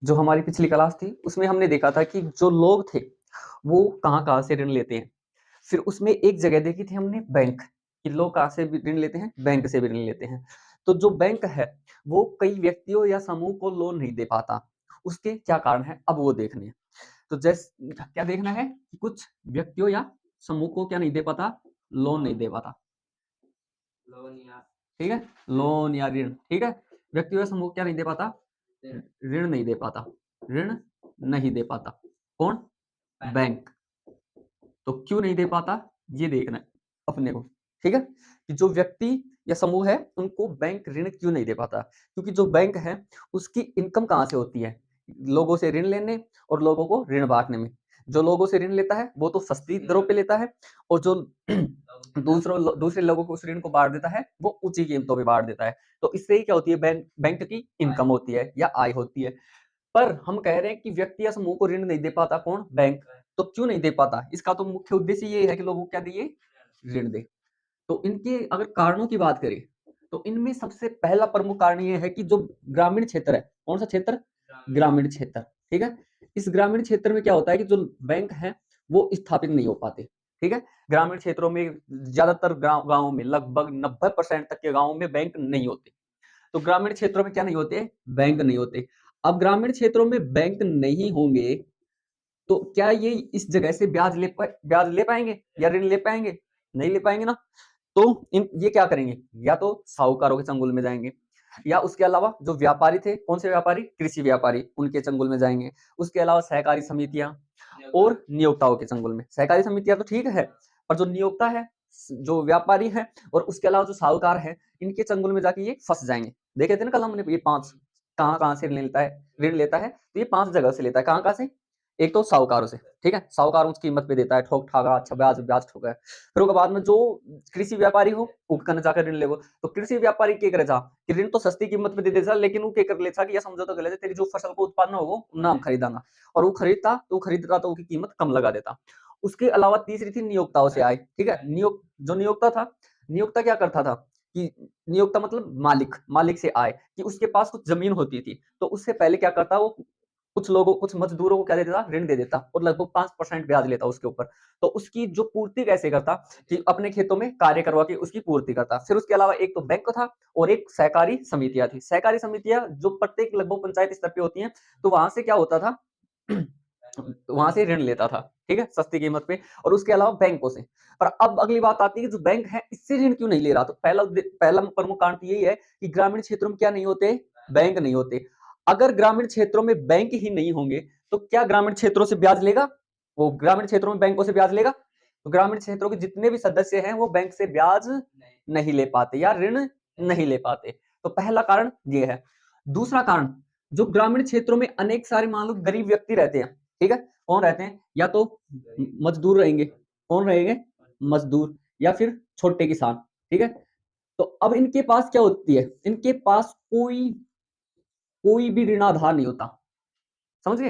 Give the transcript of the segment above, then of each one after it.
जो हमारी पिछली क्लास थी उसमें हमने देखा था कि जो लोग थे वो कहाँ-कहाँ से ऋण लेते हैं। फिर उसमें एक जगह देखी थी हमने बैंक, कि लोग कहाँ से भी ऋण लेते हैं? बैंक से भी ऋण लेते हैं। तो जो बैंक है वो कई व्यक्तियों या समूह को लोन नहीं दे पाता। उसके क्या कारण हैं? अब वो देखने हैं। तो क्या देखना है कि कुछ व्यक्तियों या समूह को क्या नहीं दे पाता? लोन नहीं दे पाता। ठीक है? लोन या ऋण, ठीक है? व्यक्तियों या समूह क्या नहीं दे पाता? ऋण नहीं दे पाता। ऋण नहीं दे पाता। कौन? बैंक। तो क्यों नहीं दे पाता? ये देखना है अपने को, ठीक है? कि जो व्यक्ति या समूह है उनको बैंक ऋण क्यों नहीं दे पाता? क्योंकि जो बैंक है उसकी इनकम कहाँ से होती है? लोगों से ऋण लेने और लोगों को ऋण बाँटने में। जो लोगों से ऋण लेता है वो तो सस्ती दरों पे लेता है, और जो दूसरे लोगों को उस ऋण को बाँट देता है वो ऊँची कीमतों पे बाँट देता है। तो इससे ही क्या होती है? बैंक बैंक की इनकम होती है या आय होती है। पर हम कह रहे हैं कि व्यक्ति या समूह को ऋण नहीं दे पाता, कौन? बैंक। तो क्यों नहीं दे पाता? इसका तो मुख्य उद्देश्य ये है कि लोगों को क्या दिए? ऋण दें। तो इनके अगर कारणों की बात करें, तो इनमें सबसे पहला प्रमुख कारण ये है कि जो ग्रामीण क्षेत्र है, कौन-सा क्षेत्र? ग्रामीण क्षेत्र, ठीक है? इस ग्रामीण क्षेत्र में क्या होता है कि जो बैंक हैं, वो स्थापित नहीं हो पाते, ठीक है? ग्रामीण क्षेत्रों में ज़्यादातर गाँवों में लगभग 90% तक के गाँवों में बैंक नहीं होते। तो ग्रामीण क्षेत्रों में क्या नहीं होते? बैंक नहीं होते। अब ग्रामीण क्षेत्रों में बैंक नहीं होंगे, तो क्या ये इस जगह से ब्याज ले पाएँगे या ऋण ले पाएँगे? नहीं ले पाएँगे ना। तो ये क्या करेंगे? या तो साहूकारों के चंगुल में जाएँगे, या उसके अलावा जो व्यापारी थे, कौन से व्यापारी? कृषि व्यापारी, उनके चंगुल में जाएँगे। उसके अलावा सहकारी समितियाँ और नियोक्ताओं के चंगुल में। सहकारी समितियाँ तो ठीक है, पर जो नियोक्ता है, जो व्यापारी है और उसके अलावा जो साहूकार है, इनके चंगुल में जाके ये फँस जाएँगे। देखे थे ना कल हमने ये 5 कहाँ-कहाँ से ऋण लेता है, तो ये 5 जगह से लेता है। कहाँ-कहाँ से? एक तो साहूकारों से, ठीक है? साहूकार उच्च कीमत पे देता है, ठोक-ठाका अच्छा ब्याज ठोक है। फिर ओकर बाद में जो कृषि व्यापारी हो, ऊ कने जाके ऋण लेबो। तो कृषि व्यापारी के करे जा कि ऋण तो सस्ती कीमत पे दे देता, लेकिन ऊ के कर ले छा कि ये समझौता कर ले तेरी जो फसल को उत्पादन होगो ना हम खरीदांगा। और वो खरीदता तो उसकी कीमत कम लगा देता। उसके अलावा तीसरी थी नियोक्ताओं से आय, ठीक है? जो नियोक्ता था, नियोक्ता क्या करता था कि नियोक्ता मतलब मालिक से आय, कि उसके पास कुछ ज़मीन होती थी, तो उससे पहले क्या करता वो कुछ मजदूरों को क्या दे देता? ऋण दे देता और लगभग 5% ब्याज लेता उसके ऊपर। तो उसकी जो पूर्ति कैसे करता कि अपने खेतों में कार्य करवा के उसकी पूर्ति करता। फिर उसके अलावा एक तो बैंक था और एक सहकारी समितियाँ थी। सहकारी समितियाँ जो प्रत्येक लगभग पंचायत स्तर पे होती हैं, तो वहाँ से क्या होता था वहाँ से ऋण लेता था, ठीक है? सस्ती कीमत पे, और उसके अलावा बैंकों से। पर अब अगली बात आती है कि जो बैंक है इससे ऋण क्यों नहीं ले रहा? तो पहला प्रमुख कारण तो यही है कि ग्रामीण क्षेत्रों में क्या नहीं होते? बैंक नहीं होते। अगर ग्रामीण क्षेत्रों में बैंक ही नहीं होंगे, तो क्या ग्रामीण क्षेत्रों से ब्याज लेगा? वो ग्रामीण क्षेत्रों में बैंकों से ब्याज लेगा? तो ग्रामीण क्षेत्रों के जितने भी सदस्य हैं वो बैंक से ब्याज नहीं ले पाते या ऋण नहीं ले पाते। तो पहला कारण ये है। दूसरा कारण, जो ग्रामीण क्षेत्रों में अनेक सारे मान लो गरीब व्यक्ति रहते हैं, ठीक है? कौन रहते हैं? या तो मजदूर रहेंगे। कौन रहेंगे? मजदूर, या फिर छोटे किसान, ठीक है? तो अब इनके पास क्या होती है? इनके पास कोई भी ऋणाधार नहीं होता। समझ गए?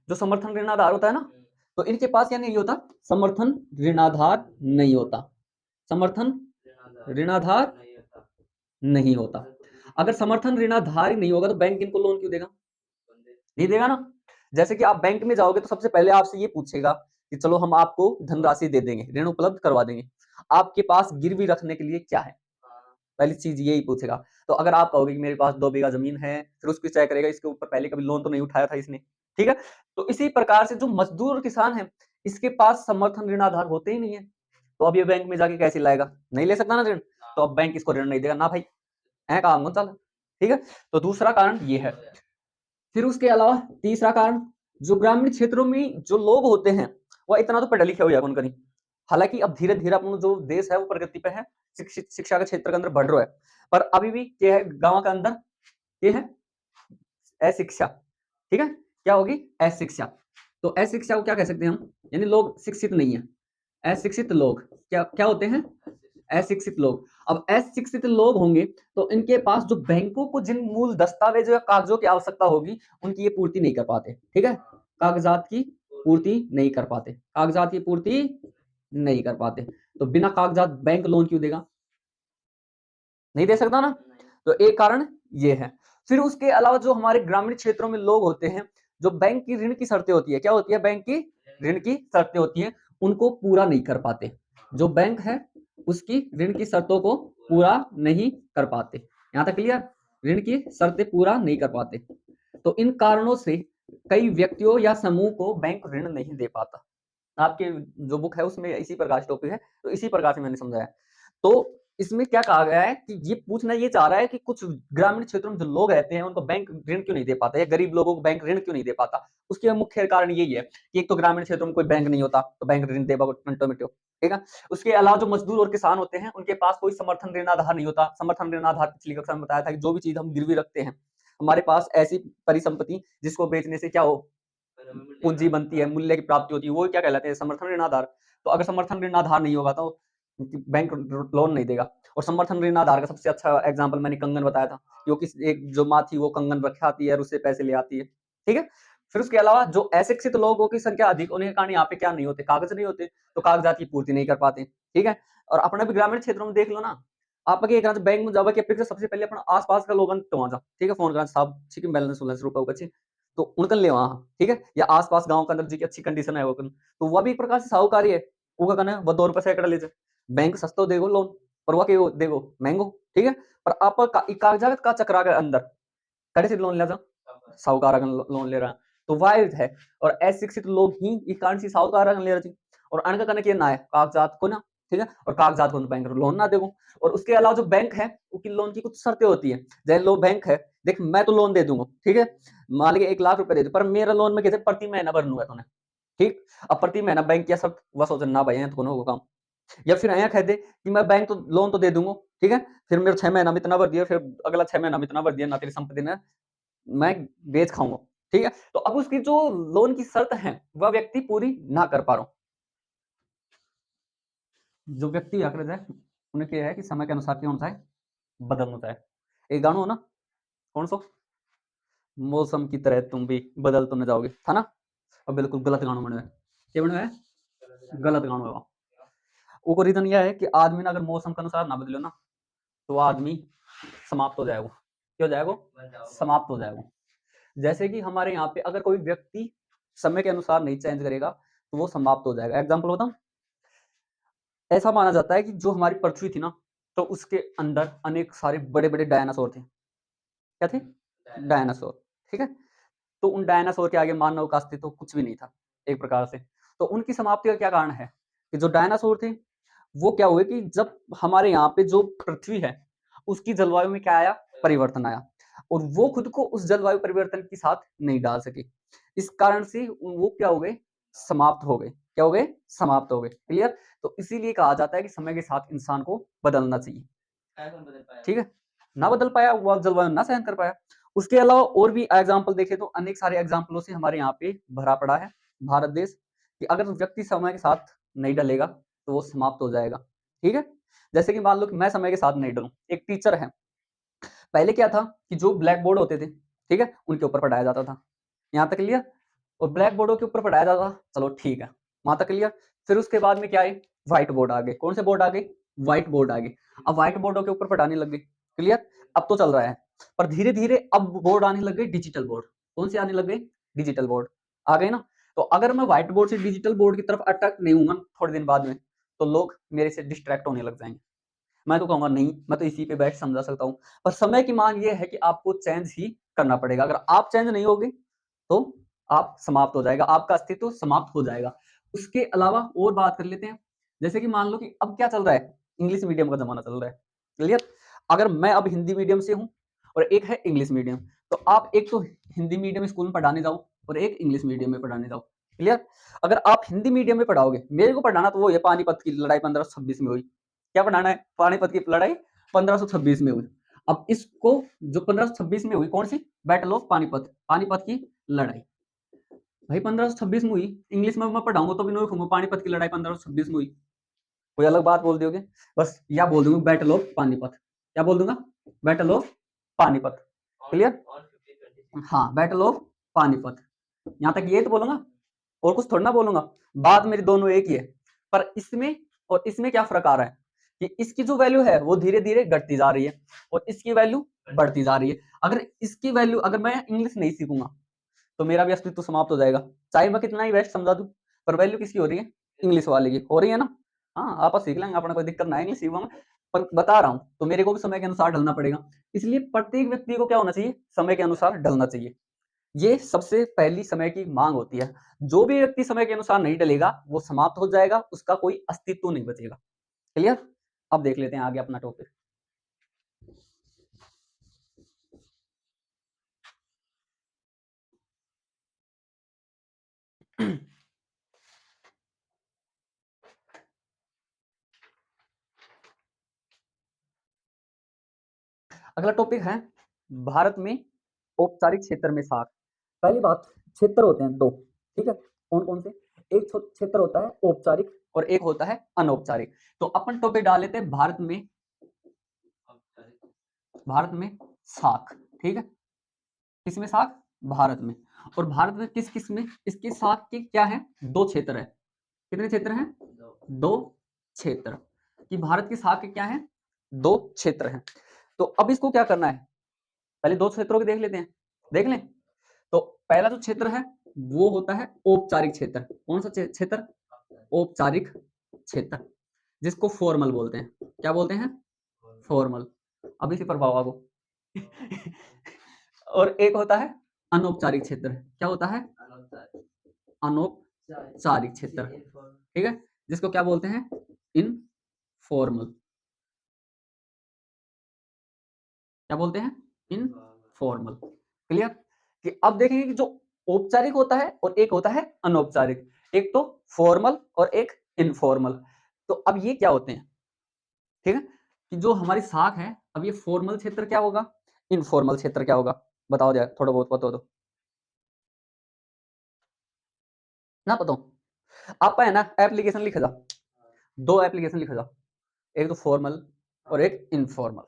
जो समर्थन ऋणाधार होता है ना, तो इनके पास क्या नहीं होता? समर्थन ऋणाधार नहीं होता। समर्थन ऋणाधार नहीं होता। अगर समर्थन ऋणाधार ही नहीं होगा तो बैंक इनको लोन क्यों देगा? नहीं देगा ना। जैसे कि आप बैंक में जाओगे तो सबसे पहले आपसे ये पूछेगा कि चलो हम आपको धनराशि दे देंगे, ऋण उपलब्ध करवा देंगे। आपके पास गिरवी रखने के लिए क्या है? पहली चीज़ यही पूछेगा। तो अगर आप कहोगे कि मेरे पास 2 बीघा ज़मीन है, फिर उसको चेक करेगा इसके ऊपर पहले कभी लोन तो नहीं उठाया था इसने, ठीक है? तो इसी प्रकार से जो मज़दूर और किसान है, इसके पास समर्थन ऋण आधार होते ही नहीं है। तो अब ये बैंक में जाके कैसे लाएगा? नहीं ले सकता ना ऋण। तो अब बैंक इसको ऋण नहीं देगा, ना भाई, ऐ काम मत चल, ठीक है? तो दूसरा कारण ये है। फिर उसके अलावा तीसरा कारण, जो ग्रामीण क्षेत्रों में जो लोग होते हैं, वह इतना तो पढ़े लिखे हो या कौन करी। हालाँकि अब धीरे-धीरे अपना जो देश है वो प्रगति पे है, शिक्षा के क्षेत्र के अंदर बढ़ रहा है। पर अभी भी क्या है गाँव के अंदर, ये है अशिक्षा, ठीक है? क्या होगी? अशिक्षा। तो अशिक्षा को क्या कह सकते हैं हम? यानी लोग शिक्षित नहीं है। अशिक्षित लोग क्या क्या होते हैं? अशिक्षित लोग। अब अशिक्षित लोग होंगे तो इनके पास जो बैंकों को जिन मूल दस्तावेज़ों या कागज़ों की आवश्यकता होगी, उनकी ये पूर्ति नहीं कर पाते, ठीक है? कागज़ात की पूर्ति नहीं कर पाते। कागज़ात की पूर्ति नहीं कर पाते। तो बिना कागज़ात बैंक लोन क्यों देगा? नहीं दे सकता ना। तो एक कारण ये है। फिर उसके अलावा जो हमारे ग्रामीण क्षेत्रों में लोग होते हैं, जो बैंक की ऋण की शर्तें होती है, क्या होती है, बैंक की ऋण की शर्तें होती हैं, उनको पूरा नहीं कर पाते। जो बैंक है उसकी ऋण की शर्तों को पूरा नहीं कर पाते। यहाँ तक क्लियर? ऋण की शर्तें पूरा नहीं कर पाते, तो इन कारणों से कई व्यक्तियों या समूह को बैंक ऋण नहीं दे पाता। आपके जो बुक है उसमें इसी प्रकार से टॉपिक है, तो इसी प्रकार से मैंने समझाया। तो इसमें क्या कहा गया है कि ये पूछना ये चाह रहा है कि कुछ ग्रामीण क्षेत्रों में जो लोग रहते हैं उनको बैंक ऋण क्यों नहीं दे पाता, या गरीब लोगों को बैंक ऋण क्यों नहीं दे पाता। उसके मुख्य कारण यही है कि एक तो ग्रामीण क्षेत्रों में कोई बैंक नहीं होता, तो बैंक ऋण देगा ऑटोमेटिक, ठीक है। उसके अलावा जो मजदूर और किसान होते हैं उनके पास कोई समर्थन ऋण आधार नहीं होता। समर्थन ऋण आधार पिछली कक्षा में बताया था कि जो भी चीज हम गिरवी रखते हैं, हमारे पास ऐसी परिसंपत्ति जिसको बेचने से क्या हो, पूंजी बनती है, मूल्य की प्राप्ति होती है, वो क्या कहलाते हैं, समर्थन ऋण आधार। तो अगर समर्थन ऋण आधार नहीं होगा तो बैंक लोन नहीं देगा। और समर्थन ऋण आधार का सबसे अच्छा एग्जांपल मैंने कंगन बताया था, क्योंकि एक जो माँ थी वो कंगन रखाती है और उससे पैसे ले आती है, ठीक है। फिर उसके अलावा जो अशिक्षित लोगों की संख्या अधिक होने के कारण यहाँ पे क्या नहीं होते, कागज नहीं होते, तो कागजात की पूर्ति नहीं कर पाते, ठीक है। और अपने भी ग्रामीण क्षेत्रों में देख लो ना, आप अगर एक बैंक में जाओगे अपेक्षा सबसे पहले अपना आसपास का लोगन तो वहां जाओ, ठीक है, फोन करना साहब ठीक बैलेंस 16 रुपए होगा, तो उनका ले वहां, ठीक है। या आसपास गांव के अंदर जी की अच्छी कंडीशन है वो, तो वह भी एक प्रकार से साहूकारी है। वो कहना है वो 2 रुपए सैकड़ा ले जाए, बैंक सस्तो देगो लोन, पर वह के देगो महंगो, ठीक है। पर आप कागजात का चक्रा के अंदर कड़े से लोन ले जाओ, साहूकार अगर लोन ले रहा है तो वाहिद है। और अशिक्षित लोग ही इस कारण से साहूकार अगर ले रहे और अनका करने के ना है कागजात को ना, ठीक है, और कागजात को बैंक लोन ना देगो। और उसके अलावा जो बैंक है उसकी लोन की कुछ शर्तें होती है। जैसे लो बैंक है, देख मैं तो लोन दे दूंगा, ठीक है, मान लीजिए 1 लाख रुपए दे दो, पर मेरा लोन में कैसे प्रति महीना भरना है तूने, ठीक। अब प्रति महीना बैंक क्या सब वह सोच ना भाई तो कोनो काम, या फिर ऐसा कह दे कि मैं बैंक तो लोन तो दे दूंगा, ठीक है, फिर मेरे 6 महीना में इतना भर दिया, फिर अगला 6 महीना में इतना भर दिया, ना तेरी संपत्ति ने मैं बेच खाऊंगा, ठीक है। तो अब उसकी जो लोन की शर्त है वह व्यक्ति पूरी ना कर पा रहा, जो व्यक्ति अग्रज है उन्हें क्या है कि समय के अनुसार क्या होता है, बदलना होता है। एक गाना हो ना, कौन सा, मौसम की तरह तुम भी बदल तो न जाओगे, था ना। अब बिल्कुल गलत गाना बना है, क्या बना है, गलत गाना होगा। वो रीजन यह है कि आदमी ना अगर मौसम के अनुसार ना बदले ना तो आदमी समाप्त हो जाएगा। क्यों जाएगा, समाप्त हो जाएगा। जैसे कि हमारे यहाँ पे अगर कोई व्यक्ति समय के अनुसार नहीं चेंज करेगा तो वो समाप्त हो जाएगा। एग्जाम्पल बताऊं, ऐसा माना जाता है कि जो हमारी पृथ्वी थी ना, तो उसके अंदर अनेक सारे बड़े बड़े डायनासोर थे। क्या थे, डायनासोर, ठीक है। तो उन डायनासोर के आगे मानव का अस्तित्व कुछ भी नहीं था एक प्रकार से। तो उनकी समाप्ति का क्या कारण है कि जो डायनासोर थे वो क्या हुए कि जब हमारे यहाँ पे जो पृथ्वी है उसकी जलवायु में क्या आया, परिवर्तन आया, और वो खुद को उस जलवायु परिवर्तन के साथ नहीं डाल सके। इस कारण से वो क्या हो गए, समाप्त हो गए। क्या हो गए, समाप्त हो गए। क्लियर। तो इसीलिए कहा जाता है कि समय के साथ इंसान को बदलना चाहिए, ठीक है। ना बदल पाया, वो जलवायु ना सहन कर पाया। उसके अलावा और भी एग्जाम्पल देखें तो अनेक सारे एग्जाम्पलों से हमारे यहाँ पे भरा पड़ा है भारत देश, कि अगर व्यक्ति समय के साथ नहीं डलेगा तो वो समाप्त हो जाएगा, ठीक है। जैसे कि मान लो कि मैं समय के साथ नहीं डलूं, एक टीचर है, पहले क्या था कि जो ब्लैक बोर्ड होते थे, ठीक है, उनके ऊपर पढ़ाया जाता था, यहाँ तक क्लियर। और ब्लैक बोर्डों के ऊपर पढ़ाया जाता था, चलो ठीक है, वहां तक क्लियर। फिर उसके बाद में क्या है, व्हाइट बोर्ड आ गए। कौन से बोर्ड आ गए, व्हाइट बोर्ड आ गए। अब व्हाइट बोर्डों के ऊपर पढ़ाने लग गए, क्लियर। अब तो चल रहा है, पर धीरे धीरे अब बोर्ड आने लग गए डिजिटल बोर्ड। कौन से आने लग गए, डिजिटल बोर्ड आ गए ना। तो अगर मैं व्हाइट बोर्ड से डिजिटल बोर्ड की तरफ अट्रैक्ट नहीं हूँ थोड़े दिन बाद में, तो लोग मेरे से डिस्ट्रैक्ट होने लग जाएंगे। मैं तो कहूंगा नहीं, मैं तो इसी पे बैठ समझा सकता हूँ। पर समय की मांग ये है कि आपको चेंज ही करना पड़ेगा। अगर आप चेंज नहीं होगे तो आप समाप्त हो जाएगा, आपका अस्तित्व समाप्त हो जाएगा। उसके अलावा और बात कर लेते हैं, जैसे कि मान लो कि अब क्या चल रहा है, इंग्लिश मीडियम का जमाना चल रहा है, क्लियर। अगर मैं अब हिंदी मीडियम से हूँ और एक है इंग्लिश मीडियम, तो आप एक तो हिंदी मीडियम स्कूल में पढ़ाने जाओ और एक इंग्लिश मीडियम में पढ़ाने जाओ, क्लियर। अगर आप हिंदी मीडियम में पढ़ाओगे, मेरे को पढ़ाना तो वो ये पानीपत की लड़ाई 1526 में हुई, क्या पढ़ाना है, पानीपत की लड़ाई 1526 में हुई। अब इसको जो 1526 में हुई, कौन सी, बैटल ऑफ पानीपत, पानीपत की लड़ाई, भाई 1526 में हुई। इंग्लिश में मैं पढ़ाऊंगा तो भी नहीं लिखूंगा पानीपत की लड़ाई 1526 में हुई, कोई अलग बात बोल दोगे, बस या बोल दूंगा बैटल ऑफ पानीपत। क्या बोल दूंगा, बैटल ऑफ पानीपत, क्लियर। हाँ, बैटल ऑफ पानीपत, यहाँ तक ये तो बोलूंगा और कुछ थोड़ा ना बोलूंगा। बात मेरी दोनों एक ही है, पर इसमें और इसमें क्या फर्क आ रहा है कि इसकी जो वैल्यू है वो धीरे धीरे घटती जा रही है और इसकी वैल्यू बढ़ती जा रही है। अगर इसकी वैल्यू, अगर मैं इंग्लिश नहीं सीखूंगा तो मेरा भी अस्तित्व समाप्त हो जाएगा, चाहे मैं कितना ही बेस्ट समझा दूं, पर वैल्यू किसकी हो रही है? इंग्लिश वाले की हो रही है ना। हाँ, आपस सीख लेंगे, अपना कोई दिक्कत ना है इंग्लिश सीखने में, पर बता रहा हूँ तो मेरे को भी समय के अनुसार ढलना पड़ेगा। इसलिए प्रत्येक व्यक्ति को क्या होना चाहिए? समय के अनुसार ढलना चाहिए। ये सबसे पहली समय की मांग होती है। जो भी व्यक्ति समय के अनुसार नहीं ढलेगा वो समाप्त हो जाएगा, उसका कोई अस्तित्व नहीं बचेगा। क्लियर? अब देख लेते हैं आगे अपना टॉपिक। अगला टॉपिक है भारत में औपचारिक क्षेत्र में साख। पहली बात, क्षेत्र होते हैं दो, ठीक है? कौन कौन से? एक क्षेत्र होता है औपचारिक और एक होता है अनौपचारिक। तो अपन टॉपिक डाल लेते हैं भारत में साख, ठीक है? किसमें साख? भारत में। और भारत में किस किस में इसकी साख के क्या है? दो क्षेत्र है। कितने क्षेत्र हैं? दो क्षेत्र। कि भारत की साख के क्या है? दो क्षेत्र हैं। तो अब इसको क्या करना है? पहले दो क्षेत्रों को देख लेते हैं, देख लें। तो पहला जो क्षेत्र है वो होता है औपचारिक क्षेत्र। कौन सा क्षेत्र? औपचारिक क्षेत्र, जिसको फॉर्मल बोलते हैं। क्या बोलते हैं? फॉर्मल। अब इसी पर भाव को और एक होता है अनौपचारिक क्षेत्र। क्या होता है? अनौपचारिक क्षेत्र, ठीक है, जिसको क्या बोलते हैं? इनफॉर्मल। क्या बोलते हैं? इनफॉर्मल। क्लियर? कि अब देखेंगे कि जो औपचारिक होता है और एक होता है अनौपचारिक, एक तो फॉर्मल और एक इनफॉर्मल। तो अब ये क्या होते हैं? ठीक है, कि जो हमारी साख है, अब ये फॉर्मल क्षेत्र क्या होगा, इनफॉर्मल क्षेत्र क्या होगा? बताओ यार, थोड़ा बहुत पता हो तो। ना पता हो? आप है ना, एप्लीकेशन लिखा जा, दो एप्लीकेशन लिखा जा, एक तो फॉर्मल और एक इनफॉर्मल।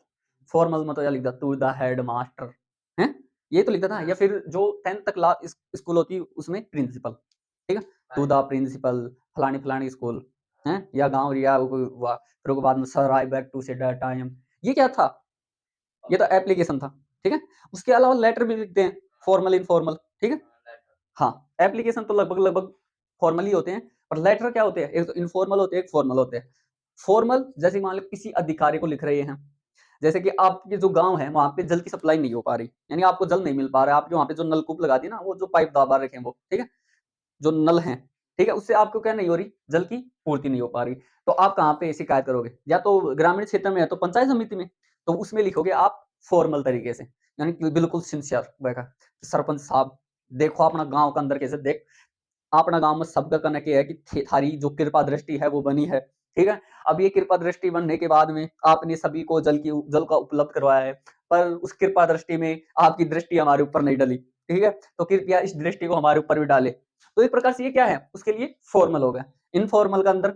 फॉर्मल में तो या लिख दा टू द हेड मास्टर, है ये तो लिखता था, या फिर जो 10th तक क्लास स्कूल होती है उसमें प्रिंसिपल, ठीक है, टू द प्रिंसिपल फलानी फलानी स्कूल है, या गांव रिया हुआ, फिर उसके बाद में sir I back to say that time. ये क्या था? ये तो एप्लीकेशन था, ठीक है। उसके अलावा लेटर भी लिखते हैं, फॉर्मल इनफॉर्मल, ठीक है। हाँ, एप्लीकेशन तो लगभग लगभग फॉर्मल ही होते हैं, और लेटर क्या होते हैं? एक तो इनफॉर्मल होते हैं, एक फॉर्मल होते हैं। फॉर्मल जैसे मान लो किसी अधिकारी को लिख रहे हैं, जैसे कि आपके जो गांव है वहां पे जल की सप्लाई नहीं हो पा रही, यानी आपको जल नहीं मिल पा रहा है, आपके वहां पे जो नलकूप लगा दी ना, वो जो पाइप दबा रखे हैं वो, ठीक है, जो नल हैं, ठीक है, उससे आपको क्या नहीं हो रही, जल की पूर्ति नहीं हो पा रही। तो आप कहाँ पे शिकायत करोगे? या तो ग्रामीण क्षेत्र में है तो पंचायत समिति में, तो उसमें लिखोगे आप फॉर्मल तरीके से, यानी कि बिल्कुल सिंसियर बैठा, सरपंच साहब देखो अपना गांव का अंदर कैसे देख, अपना गांव में सबका कहना क्या है कि थारी जो कृपा दृष्टि है वो बनी है, ठीक है। अब ये कृपा दृष्टि बनने के बाद में आपने सभी को जल का उपलब्ध करवाया है, पर उस कृपा दृष्टि में आपकी दृष्टि हमारे ऊपर नहीं डली, ठीक है, तो कृपया इस दृष्टि को हमारे ऊपर भी डाले। तो एक प्रकार से ये क्या है, उसके लिए फॉर्मल हो गया। इनफॉर्मल का अंदर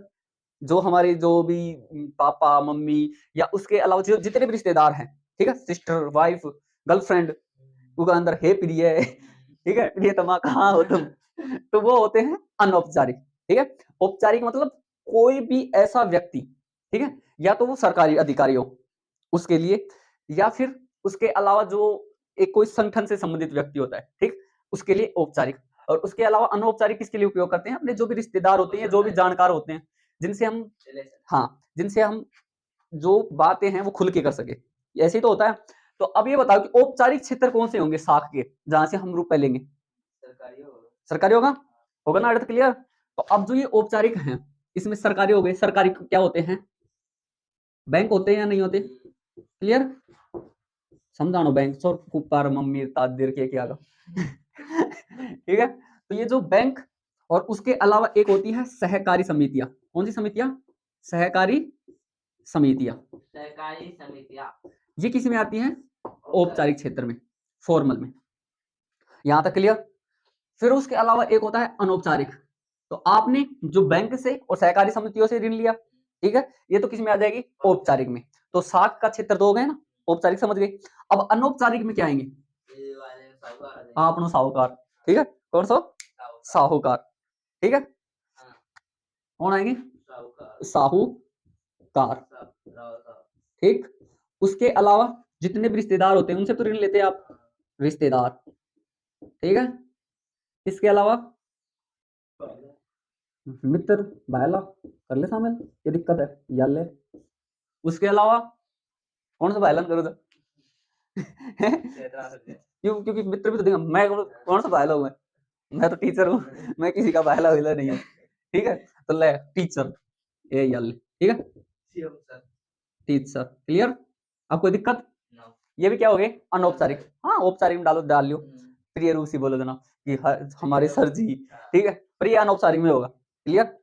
जो हमारे जो भी पापा मम्मी या उसके अलावा जो जितने भी रिश्तेदार हैं, ठीक है, सिस्टर वाइफ गर्लफ्रेंड, उसके अंदर हे प्रिय ठीक है, प्रियतमा कहाँ हो तुम, तो वो होते हैं अनौपचारिक, ठीक है। औपचारिक मतलब कोई भी ऐसा व्यक्ति, ठीक है, या तो वो सरकारी अधिकारी हो उसके लिए, या फिर उसके अलावा जो एक कोई संगठन से संबंधित व्यक्ति होता है, ठीक, उसके लिए औपचारिक। और उसके अलावा अनौपचारिक किसके लिए उपयोग करते हैं? अपने जो भी रिश्तेदार होते हैं, जो भी जानकार होते हैं, जिनसे हम, हाँ, जिनसे हम जो बातें हैं वो खुल के कर सके, ऐसे ही तो होता है। तो अब ये बताओ कि औपचारिक क्षेत्र कौन से होंगे साख के, जहां से हम रुपए लेंगे? सरकारी होगा, होगा ना? अर्थ क्लियर? तो अब जो ये औपचारिक हैं, इसमें सरकारी हो गए। सरकारी क्या होते हैं? बैंक होते हैं या नहीं होते? क्लियर? समझानो बैंक सौ कुपार मम्मी तादिर के क्या का ठीक है। तो ये जो बैंक और उसके अलावा एक होती है सहकारी समितियां। कौन सी समितियां? सहकारी समितियां। ये किस में आती हैं? औपचारिक क्षेत्र में, फॉर्मल में। यहां तक क्लियर? फिर उसके अलावा एक होता है अनौपचारिक। तो आपने जो बैंक से और सहकारी समितियों से ऋण लिया, ठीक है, ये तो किस में आ जाएगी? औपचारिक में। तो साख का क्षेत्र दो हो गए ना, औपचारिक समझ गए। अब अनौपचारिक में क्या आएंगे? अपनो साहूकार, ठीक है, कौन सा? साहूकार, ठीक है। कौन आएंगे? साहूकार। साहूकार, ठीक। उसके अलावा जितने भी रिश्तेदार होते हैं उनसे तो ऋण लेते हैं आप, रिश्तेदार, ठीक है। इसके अलावा मित्र, भाईला कर ले शामिल, ये दिक्कत है या ले। उसके अलावा कौन सा भाईला करो था क्यों? क्योंकि मित्र भी तो देंगे, मैं कौन सा भाईला हूँ, मैं तो टीचर हूँ, मैं किसी का भाईला विला नहीं हूँ, ठीक है। तो ले टीचर, ये या ले, ठीक है, टीचर, क्लियर। अब कोई दिक्कत? ये भी क्या हो गए अनौपचारिक, हाँ औपचारिक में डाल लियो, प्रिय रूप से बोलो देना कि हमारे सर जी, ठीक है, पर ये अनौपचारिक में होगा, क्लियर।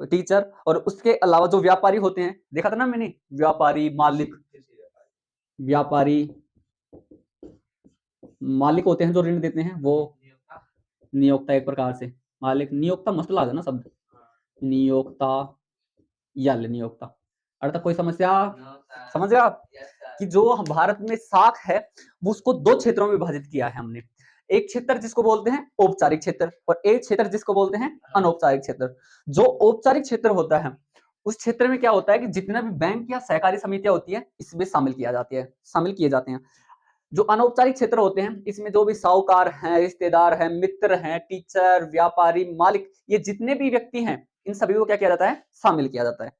टीचर, और उसके अलावा जो व्यापारी होते हैं, देखा था ना मैंने, व्यापारी, मालिक, व्यापारी मालिक होते हैं जो ऋण देते हैं, वो नियोक्ता एक प्रकार से, मालिक नियोक्ता मस्त लगा ना शब्द, नियोक्ता या नियोक्ता। अर्थात कोई समस्या समझ गया आप कि जो भारत में साख है वो उसको दो क्षेत्रों में विभाजित किया है हमने, एक क्षेत्र जिसको बोलते हैं औपचारिक क्षेत्र और एक क्षेत्र जिसको बोलते हैं अनौपचारिक क्षेत्र। जो औपचारिक क्षेत्र होता है उस क्षेत्र में क्या होता है कि जितना भी बैंक या सहकारी समितियां होती है इसमें शामिल किए जाते हैं। जो अनौपचारिक क्षेत्र होते हैं इसमें जो भी साहूकार हैं, रिश्तेदार हैं, मित्र हैं, टीचर, व्यापारी, मालिक, ये जितने भी व्यक्ति हैं इन सभी को क्या किया जाता है, शामिल किया जाता है।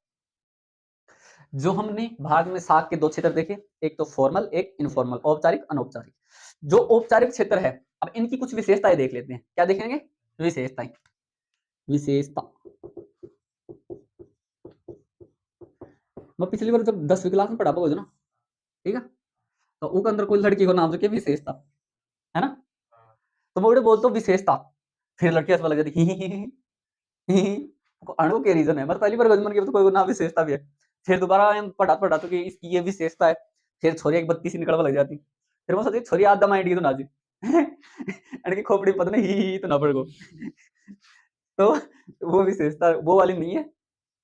जो हमने भाग में साख के दो क्षेत्र देखे, एक तो फॉर्मल, एक इनफॉर्मल, औपचारिक, अनौपचारिक। जो औपचारिक क्षेत्र है अब इनकी कुछ विशेषताएं देख लेते हैं। क्या देखेंगे? विशेषताएं, विशेषता। मैं पिछली बार जब 10वीं क्लास में पढ़ा था ना, ठीक है, तो उनके अंदर कोई लड़की को नाम रखे विशेषता, है ना, तो मैं बोलता हूँ विशेषता, फिर लड़की हंसने लग जाती अणु के रीजन है, मतलब पहली बार गजमन के तो कोई नाम विशेषता भी है, फिर दोबारा पढ़ा तो कि इसकी ये विशेषता है, फिर छोरी एक बत्ती सी निकलवा लग जाती, फिर मैं सोची छोरी आधा माइंड तो नाजी अणकी खोपड़ी पता नहीं ही तो ना पड़ गो तो वो विशेषता वो वाली नहीं है,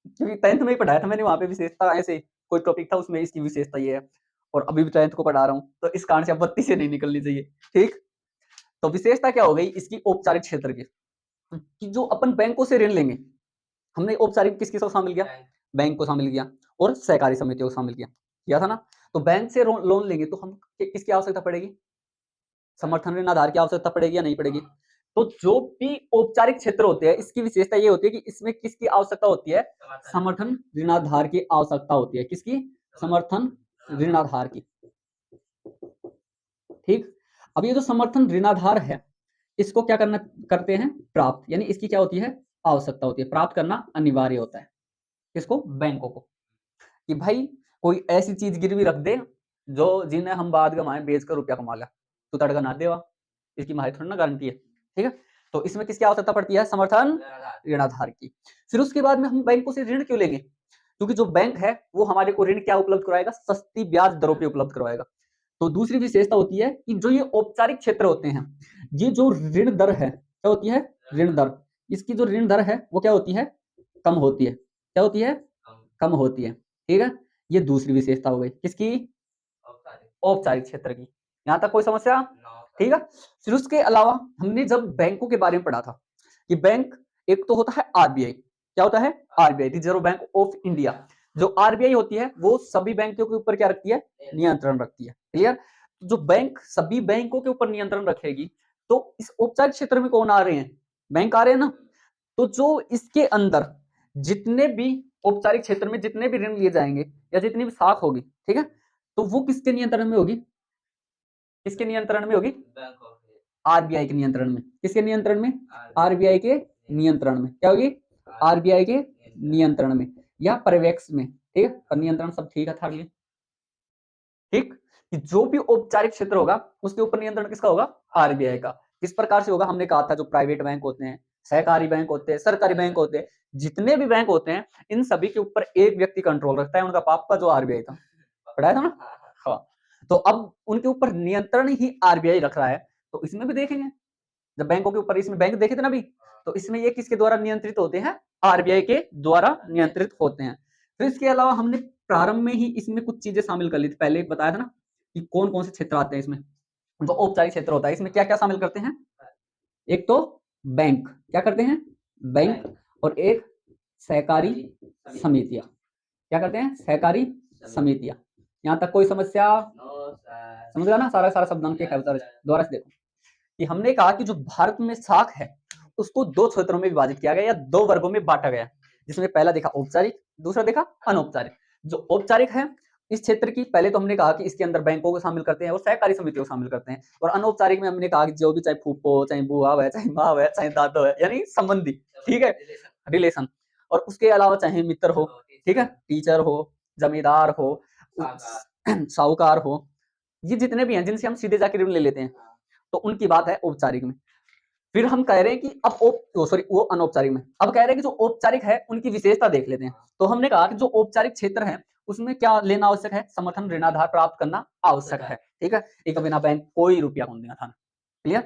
क्योंकि 10th में ही पढ़ाया था मैंने, वहां पे विशेषता ऐसे कोई टॉपिक था उसमें इसकी विशेषता ये है, और अभी भी 10th को पढ़ा रहा हूँ तो इस कारण से अब बत्ती से नहीं निकलनी चाहिए, ठीक। तो विशेषता क्या हो गई इसकी औपचारिक क्षेत्र की, कि जो अपन बैंकों से ऋण लेंगे, हमने औपचारिक किस किस को शामिल किया, बैंक को शामिल किया और सहकारी समितियों को शामिल किया था ना। तो बैंक से लोन लेंगे तो हम किसकी आवश्यकता पड़ेगी, समर्थन ऋण आधार की आवश्यकता पड़ेगी या नहीं पड़ेगी। तो जो भी औपचारिक क्षेत्र होते हैं इसकी विशेषता ये होती है कि इसमें किसकी आवश्यकता होती है, समर्थन ऋणाधार की आवश्यकता होती है, किसकी, समर्थन ऋणाधार की, ठीक। अब ये जो समर्थन ऋणाधार है इसको क्या करते हैं, प्राप्त, यानी इसकी क्या होती है, आवश्यकता होती है, प्राप्त करना अनिवार्य होता है, किसको, बैंकों को, कि भाई कोई ऐसी चीज गिरवी रख दे जो जिन्हें हम बाद कमाए बेचकर रुपया कमा लिया, तो तड़का ना देवा, इसकी हमारी थोड़ी ना गारंटी है, ठीक है। तो इसमें किसकी आवश्यकता पड़ती है, समर्थन ऋणाधार की। फिर उसके बाद में हम बैंकों से ऋण क्यों लेंगे, क्योंकि जो बैंक है वो हमारे को ऋण क्या उपलब्ध करवाएगा, सस्ती ब्याज दरों पे उपलब्ध करवाएगा। तो दूसरी विशेषता होती है कि जो ये औपचारिक क्षेत्र होते हैं, ये जो ऋण दर है, क्या होती है, ऋण दर, इसकी जो ऋण दर है वो क्या होती है, कम होती है, क्या होती है, कम होती है, ठीक है। ये दूसरी विशेषता हो गई किसकी, औपचारिक क्षेत्र की। यहां तक कोई समस्या, ठीक है। फिर उसके अलावा हमने जब बैंकों के बारे में पढ़ा था कि बैंक एक तो होता है आरबीआई, क्या होता है, RBI, reserve bank of India. जो आरबीआई होती है वो सभी बैंकों के ऊपर क्या रखती है, नियंत्रण रखती है, क्लियर। जो बैंक सभी बैंकों के ऊपर नियंत्रण रखेगी तो इस औपचारिक क्षेत्र में कौन आ रहे हैं, बैंक आ रहे हैं ना। तो जो इसके अंदर जितने भी औपचारिक क्षेत्र में जितने भी ऋण लिए जाएंगे या जितनी भी साख होगी, ठीक है, तो वो किसके नियंत्रण में होगी, किसके नियंत्रण में होगी, आरबीआई के नियंत्रण में, किसके नियंत्रण में, आरबीआई के नियंत्रण में, क्या होगी, आरबीआई के नियंत्रण में या पर्यवेक्षण में, ठीक है, पर नियंत्रण सब ठीक है था, ठीक। कि जो भी औपचारिक क्षेत्र होगा उसके ऊपर नियंत्रण किसका होगा, आरबीआई का। किस प्रकार से होगा, हमने कहा था जो प्राइवेट बैंक होते हैं, सहकारी बैंक होते हैं, सरकारी बैंक होते हैं, जितने भी बैंक होते हैं इन सभी के ऊपर एक व्यक्ति कंट्रोल रखता है, उनका पापा जो आरबीआई था, पढ़ाया था ना, हाँ। तो अब उनके ऊपर नियंत्रण ही आरबीआई रख रहा है। तो इसमें भी देखेंगे जब बैंकों के ऊपर, इसमें बैंक देखे थे ना अभी, तो इसमें ये किसके द्वारा नियंत्रित होते हैं, आरबीआई के द्वारा नियंत्रित होते हैं। फिर इसके अलावा हमने प्रारंभ में ही इसमें कुछ चीजें शामिल कर ली थी, पहले बताया था ना कि कौन कौन से क्षेत्र आते हैं इसमें। जो औपचारिक क्षेत्र होता है इसमें क्या क्या शामिल करते हैं, एक तो बैंक, क्या करते हैं, बैंक, और एक सहकारी समितियां, क्या करते हैं? सहकारी समितियां। यहाँ तक कोई समस्या? समझ गया ना? सारा सारा शब्दांक के दोबारा से देखो कि हमने कहा कि जो भारत में शाख है उसको दो क्षेत्रों में विभाजित किया गया या दो वर्गों में बांटा गया, जिसमें पहला देखा औपचारिक, दूसरा देखा अनौपचारिक। जो औपचारिक है इस क्षेत्र की, पहले तो हमने कहा कि इसके अंदर बैंकों को शामिल करते हैं और सहकारी समितियों को शामिल करते हैं। और अनौपचारिक में हमने कहा कि जो भी, चाहे फूफो, चाहे बुआ है, चाहे माँ है, चाहे दादो है, यानी संबंधी, ठीक है, रिलेशन। और उसके अलावा चाहे मित्र हो, ठीक है, टीचर हो, जमींदार हो, साहूकार हो, ये जितने भी हैं जिनसे हम सीधे जाकर ऋण ले लेते हैं, तो उनकी बात है औपचारिक में। फिर हम कह रहे हैं कि अब वो अनौपचारिक में, अब कह रहे हैं कि जो औपचारिक है उनकी विशेषता देख लेते हैं। तो हमने कहा कि जो औपचारिक क्षेत्र है उसमें क्या लेना आवश्यक है? समर्थन ऋणाधार प्राप्त करना आवश्यक है, ठीक है। एक बिना बैंक कोई रुपया कौन देगा था, क्लियर।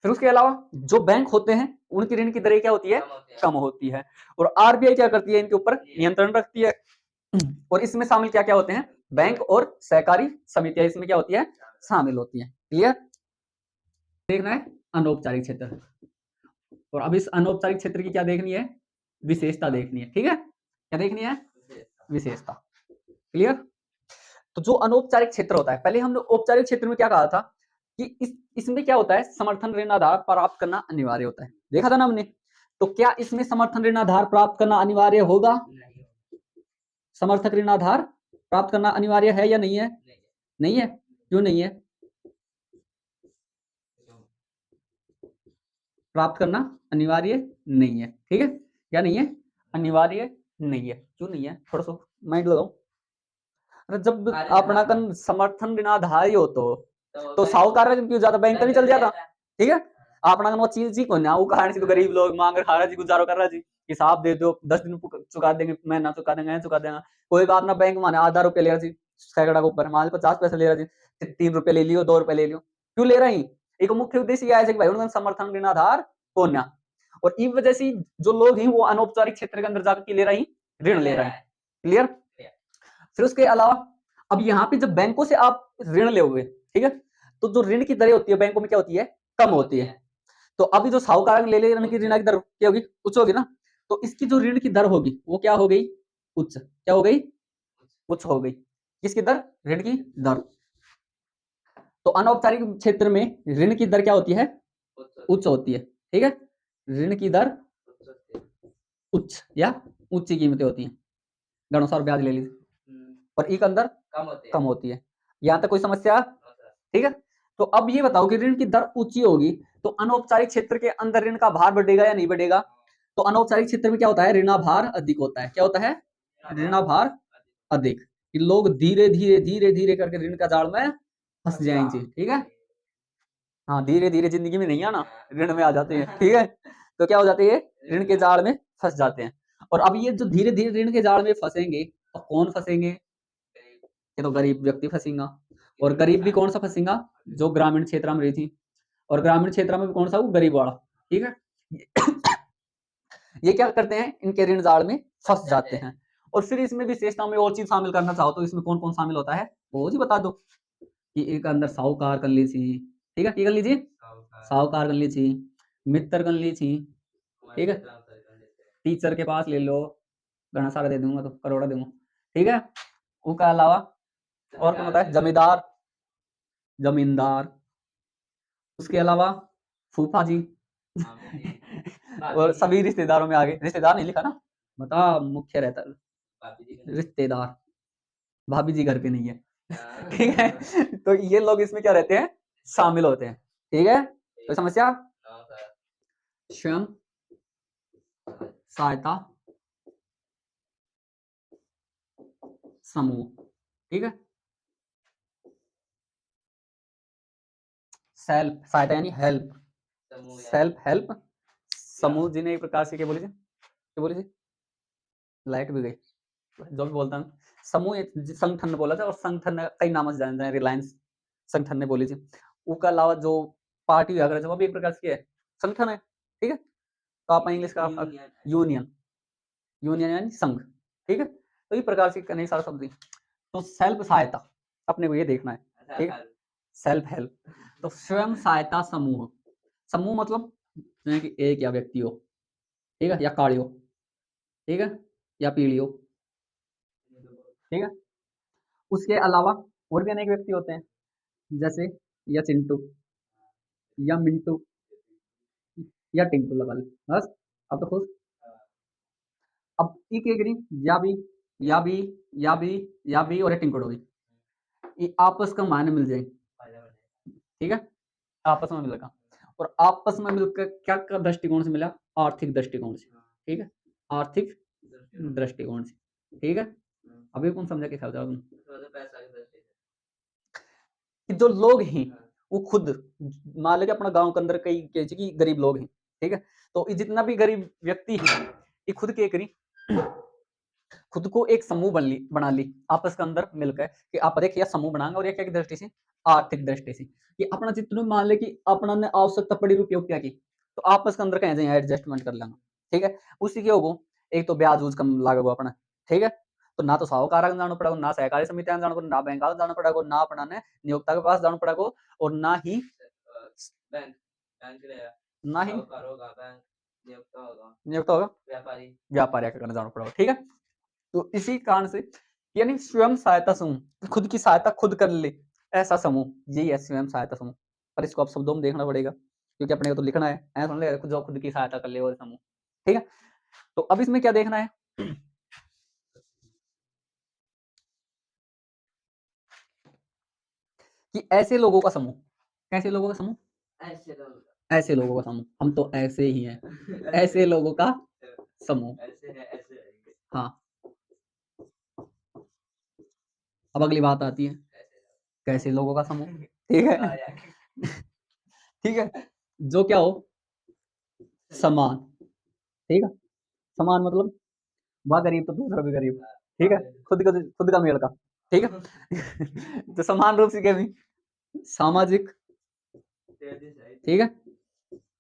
फिर उसके अलावा जो बैंक होते हैं उनकी ऋण की दरें क्या होती है? कम होती है। और आरबीआई क्या करती है? इनके ऊपर नियंत्रण रखती है। और इसमें शामिल क्या क्या होते हैं? बैंक और सहकारी समितियां इसमें क्या होती है? शामिल होती है, क्लियर। देखना है अनौपचारिक क्षेत्र, और अब इस अनौपचारिक क्षेत्र की क्या देखनी है? विशेषता देखनी है, ठीक है। क्या देखनी है? विशेषता, क्लियर। तो जो अनौपचारिक क्षेत्र होता है, पहले हमने औपचारिक क्षेत्र में क्या कहा था कि इसमें क्या होता है? समर्थन ऋण आधार प्राप्त करना अनिवार्य होता है, देखा था ना हमने। तो क्या इसमें समर्थन ऋण आधार प्राप्त करना अनिवार्य होगा? समर्थक ऋण आधार प्राप्त करना अनिवार्य है या नहीं है? नहीं है। क्यों नहीं है? प्राप्त करना अनिवार्य नहीं है, ठीक है। क्या नहीं है? अनिवार्य नहीं है। क्यों नहीं है? थोड़ा सा माइंड लगाओ। अरे जब अपना कन समर्थन ऋणाधार ही हो तो साहूकार क्यों ज्यादा बैंक तो नहीं चल जाता, ठीक है। अपना वो चीज ही कोई ना, वो कहानी से तो गरीब लोग मांग खा रहा जी, गुजारो कर रहा जी, हिसाब दे दो 10 दिन चुका देंगे, महीना चुका देंगे, चुका देगा। कोई बात ना, बैंक माने आधा रुपया ले रहा जी, सैकड़ा के ऊपर मान 50 पैसे ले रहा जी, 3 रुपए ले लियो, 2 रुपए ले लियो, क्यों ले रही? एक मुख्य उद्देश्य यह है कि भाई उनका समर्थन ऋणाधार होना। और इस वजह से जो लोग हैं वो अनौपचारिक क्षेत्र के अंदर जाकर ले रहे हैं, ऋण ले रहे हैं, क्लियर। फिर उसके अलावा अब यहाँ पे जब बैंकों से आप ऋण लोगे, ठीक है, तो जो ऋण की दरें होती है बैंकों में क्या होती है? कम होती है। तो अभी जो साहूकार ले ले ऋण की दर क्या होगी? उच्च होगी ना। तो इसकी जो ऋण की दर होगी वो क्या हो गई? उच्च। क्या हो गई? उच्च हो गई। किसकी दर? ऋण की दर। तो अनौपचारिक क्षेत्र में ऋण की दर क्या होती है? उच्च होती है, ठीक है। ऋण की दर उच्च या उच्च कीमतें होती हैं, गणोसार ब्याज ले लीजिए, और ई के अंदर कम होती है। यहाँ तक कोई समस्या? ठीक है। तो अब ये बताओ कि ऋण की दर ऊंची होगी तो अनौपचारिक क्षेत्र के अंदर ऋण का भार बढ़ेगा या नहीं बढ़ेगा? तो अनौपचारिक क्षेत्र में क्या होता है? ऋणाभार अधिक होता है। क्या होता है? ऋणाभार अधिक। कि लोग धीरे धीरे धीरे धीरे करके ऋण का जाल में फंस जाएंगे, ठीक है। हाँ, धीरे धीरे जिंदगी में नहीं आना, ऋण में आ जाते हैं, ठीक है। तो क्या हो जाते हैं? ऋण के जाल में फंस जाते हैं। और अब ये जो धीरे धीरे ऋण के जाल में फंसेंगे तो कौन फंसेंगे? ये तो गरीब व्यक्ति फंसेगा। और गरीब भी कौन सा फंसेगा? जो ग्रामीण क्षेत्र में रही थी। और ग्रामीण क्षेत्र में कौन सा? वो गरीब वाला, ठीक है। ये क्या करते हैं? इनके ऋण जाल में फंस जाते हैं। और फिर इसमें विशेषताओं में और चीज शामिल करना चाहो तो इसमें कौन कौन शामिल होता है वो जी बता दो। कि एक अंदर साहूकार कर लीजिए, ठीक है, कर लीजिए, साहूकार कर लीजिए, मित्र कर लीजिए, ठीक है, टीचर के पास ले लो, घना सारा दे दूंगा तो करोड़ा दूंगा, ठीक है। उसके अलावा और कौन होता है? जमींदार, जमींदार, उसके अलावा फूफा जी। और सभी रिश्तेदारों में आगे, रिश्तेदार नहीं लिखा ना, बता मुख्य रहता है रिश्तेदार, भाभी जी घर पे नहीं है, ठीक है। तो ये लोग इसमें क्या रहते हैं? शामिल होते हैं, ठीक है। तो समस्या? स्वयं सहायता समूह, ठीक है। सेल्फ सहायता यानी हेल्प, सेल्फ हेल्प समूह, जिन्हें एक प्रकार से क्या बोले, क्या बोले, लाइट भी गई, जो भी बोलता हूँ समूह एक संगठन ने बोला था, और संगठन ने कई नाम से जाने जाए, रिलायंस संगठन ने बोली थी। उसके अलावा जो पार्टी अगर वो भी एक प्रकार से है संगठन है, ठीक है। तो आप इंग्लिश का यूनियन, यूनियन यानी संघ, ठीक है। तो इस प्रकार से कई सारे शब्द। तो सेल्फ सहायता अपने को ये देखना है, ठीक है। सेल्फ हेल्प, तो स्वयं सहायता समूह, समूह मतलब कि एक या व्यक्ति हो, ठीक है, या कार्य हो, ठीक है, या पीढ़ी हो, ठीक है। उसके अलावा और भी अनेक व्यक्ति होते हैं, जैसे या चिंटू या मिंटू या टिंकू लगा ली, बस अब तो खुश। अब एक एक करी या भी या भी या भी या भी और एक टिंकू होगी, ये आपस का मान मिल जाए, ठीक है, आपस में मिलेगा। और आपस में मिलकर क्या दृष्टिकोण से मिला, आर्थिक दृष्टिकोण से, ठीक है, आर्थिक दृष्टिकोण से, ठीक है। अभी कौन समझा के ख्याल तुम कि जो लोग हैं वो खुद मान लीजिए अपना गांव के अंदर कई कैसे कि गरीब लोग हैं, ठीक है, तो ये जितना भी गरीब व्यक्ति है ये खुद के करी खुद को एक समूह बना ली आपस के अंदर मिलकर कि आप देखिए समूह बनाएंगे और एक दृष्टि से आर्थिक दृष्टि से कि अपना जितना मान ले कि अपना ने आवश्यकता पड़ी रुपये क्या की तो आपस के अंदर कहीं जाए एडजस्टमेंट कर लेना, ठीक है। उसी के होगो एक तो ब्याज उज कम लागेगा अपना, ठीक है, तो ना तो साहूकार जाना पड़ेगा, ना सहकारी समितियां जाना पड़ेगा, ना बैंक जाना पड़ेगा, ना अपना ने नियोक्ता के पास जाना पड़ेगा, और ना ही बैंक ना ही नियोक्ता होगा व्यापारी करने जाना पड़ेगा, ठीक है। तो इसी कारण से यानी स्वयं सहायता समूह, खुद की सहायता खुद कर ले ऐसा समूह, यही है स्वयं सहायता समूह। पर इसको आप शब्दों में देखना पड़ेगा क्योंकि अपने को तो लिखना है, ऐसा नहीं लगेगा जो खुद की सहायता कर ले वो समूह, ठीक है। तो अब इसमें क्या देखना है कि ऐसे लोगों का समूह, कैसे लोगों का समूह, ऐसे लोगों का समूह, हम तो ऐसे ही हैं, ऐसे लोगों का समूह, हाँ। अब अगली बात आती है कैसे लोगों का समूह, ठीक है ठीक है, जो क्या हो समान, ठीक है, समान मतलब वह गरीब तो दूसरा भी गरीब, ठीक है, खुद का मेल का, ठीक है तो समान रूप से क्या भी सामाजिक, ठीक है,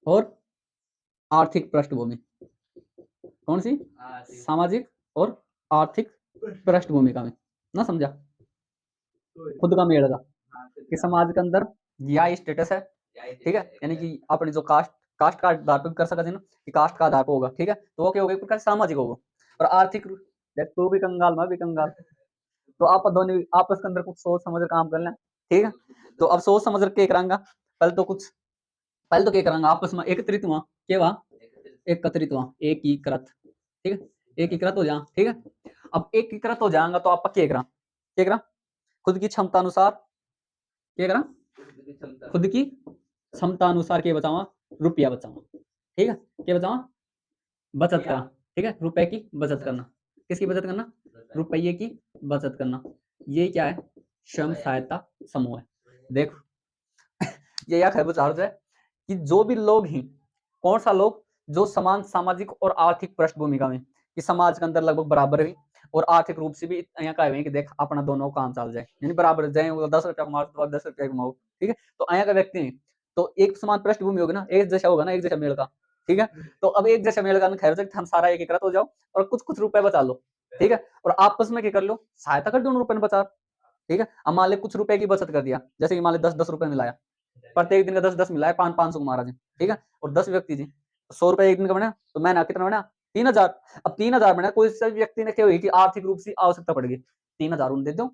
और आर्थिक पृष्ठभूमि, कौन सी सामाजिक और आर्थिक पृष्ठभूमि का में ना समझा, खुद का मेल का कि समाज के अंदर या स्टेटस है, ठीक है, यानी कि अपनी जो कास्ट कास्ट का आधार पर कर सकते हैं ना कि कास्ट का आधार पर होगा, ठीक है, तो वो क्या होगा एक प्रकार सामाजिक होगा, और आर्थिक देख तू भी कंगाल मैं भी कंगाल, तो आप दोनों आपस के अंदर कुछ सोच समझ कर काम कर लें, ठीक है। तो अब सोच समझ के करांगा पहले तो क्या करांगा आपस में एकत्रित हुआ क्या हुआ एकत्रित हुआ एकीकृत, ठीक है, एकीकृत हो जा, ठीक है। अब एकीकृत हो जाएगा तो आप क्या करा खुद की क्षमता अनुसार क्या करा खुद की क्षमता अनुसार क्या बचावा रुपया बचावा, ठीक है, क्या बचावा बचत करा, ठीक है, रुपए की बचत करना, किसकी बचत करना रुपये की बचत करना, ये क्या है स्वयं सहायता समूह है। देखो ये या खैर विचार है कि जो भी लोग हैं कौन सा लोग जो समान सामाजिक और आर्थिक पृष्ठभूमि का में कि समाज के अंदर लगभग बराबर है और आर्थिक रूप से भी यहाँ का है कि देख अपना दोनों काम चल जाए यानी बराबर जाए, वो 10 रुपया कमाओ तो 10 रुपया कमाओ, ठीक है, तो यहाँ का व्यक्ति है तो एक समान पृष्ठभूमि होगी ना, एक जैसा होगा ना, एक जैसा मेल का, ठीक है, तो अब एक जैसा मेल का खैर से हम सारा एकीकृत हो जाओ और कुछ कुछ रुपए बचा लो, ठीक है, और आपस में क्या कर लो सहायता कर दो उन रुपए में बचा, ठीक है। अब मान ले कुछ रुपए की बचत कर दिया, जैसे कि मान ले 10-10 रुपए मिलाया, प्रत्येक दिन का 10-10 मिलाया 500 को महाराज, ठीक है, और 10 व्यक्ति जी 100 रुपए एक दिन का बना, तो मैंने कितना बना 3000, अब 3000 बना, कोई सा व्यक्ति ने क्या हुई कि आर्थिक रूप से आवश्यकता पड़ गई 3000 उन्हें दे दो,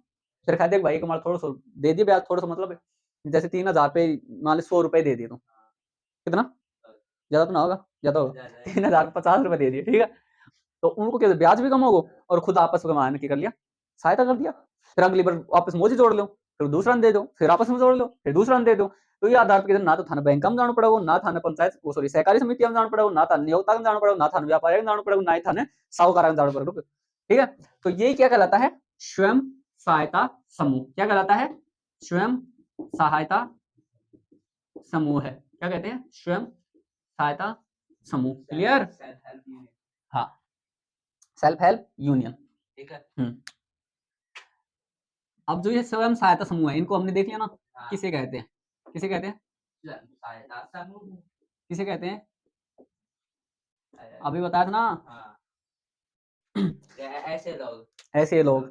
फिर कह दे भाई कमाल थोड़ा सा दे दिए ब्याज थोड़ा सा, मतलब जैसे 3000 पे मान ली 100 रुपए दे दिए तो कितना ज्यादा तो ना होगा, ज्यादा होगा 3050 रुपए दे दिए, ठीक है, तो उनको क्या ब्याज भी कम होगा और खुद आपस में मान के कर लिया सहायता कर दिया, फिर अगली बार वापस मोजी जोड़ लो, फिर दूसरा दे दो, फिर आपस में जोड़ लो, फिर दूसरा दे दो, तो ये आधार पर ना तो थाना बैंक में जाना पड़ेगा, ना थाना पंचायत वो सॉरी सहकारी समिति में जाना पड़ेगा, ना थाना नियोक्ता में जाना पड़ेगा, ना थाना व्यापारी में जाना पड़ेगा, ना ही थाने साहूकार में जाना पड़ेगा, ठीक है। तो ये क्या कहलाता है स्वयं सहायता समूह, क्या कहलाता है स्वयं सहायता समूह है, क्या कहते हैं स्वयं सहायता समूह, क्लियर, हाँ सेल्फ हेल्प यूनियन, ठीक है। अब जो ये स्वयं सहायता समूह है इनको हमने देख लिया ना, किसे कहते हैं किसे कहते हैं किसे कहते हैं अभी बताया था ना ऐसे लोग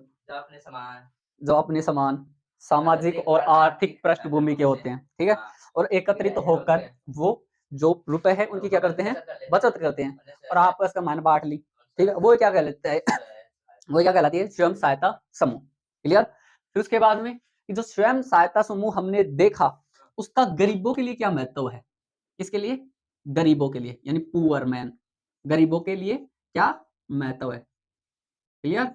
जो अपने समान सामाजिक और आर्थिक पृष्ठभूमि के होते हैं, ठीक है, और एकत्रित होकर वो जो रुपए है उनकी क्या करते हैं बचत करते हैं और आपस का मान बांट ली, ठीक है, वो क्या कह लेते हैं वो क्या कहलाती है? स्वयं सहायता समूह। क्लियर? फिर उसके बाद में कि जो स्वयं सहायता समूह हमने देखा, उसका गरीबों के लिए क्या महत्व है? किसके लिए? गरीबों के लिए, यानी पुअर मैन। गरीबों के लिए क्या महत्व है? क्लियर?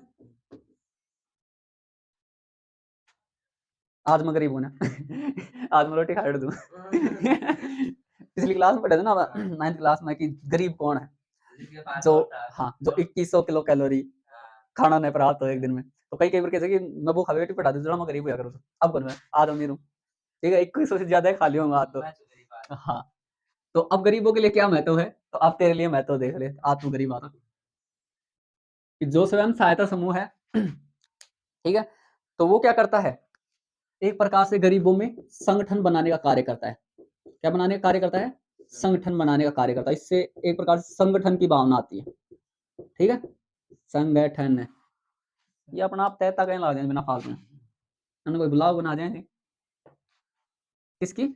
आज मैं गरीब हूं ना आज मैं रोटी खा दूं पिछली क्लास में पढ़े थे ना 9th क्लास में कि गरीब कौन है? जो, हाँ, जो 2100 किलो कैलोरी खाना नहीं प्राप्त हो एक दिन में। तो कई कई बार कहते कि मैं वो खावे पढ़ा दूं, मैं गरीब हुआ करूँ। अब कौन मैं आज अमीर हूँ, ठीक है, 2100 से ज्यादा खा लिया आज तो। हाँ, तो अब गरीबों के लिए क्या महत्व है? तो अब तेरे लिए महत्व देख ले, आज तू गरीब आ रहा कि जो स्वयं सहायता समूह है ठीक है, तो वो क्या करता है? एक प्रकार से गरीबों में संगठन बनाने का कार्य करता है। क्या बनाने का कार्य करता है? संगठन बनाने का कार्य करता है। इससे एक प्रकार से संगठन की भावना आती है। ठीक है, संगठन है ये अपना आप तय कहीं ला दें बिना फालतू में, कोई ब्लॉग बना दें किसकी?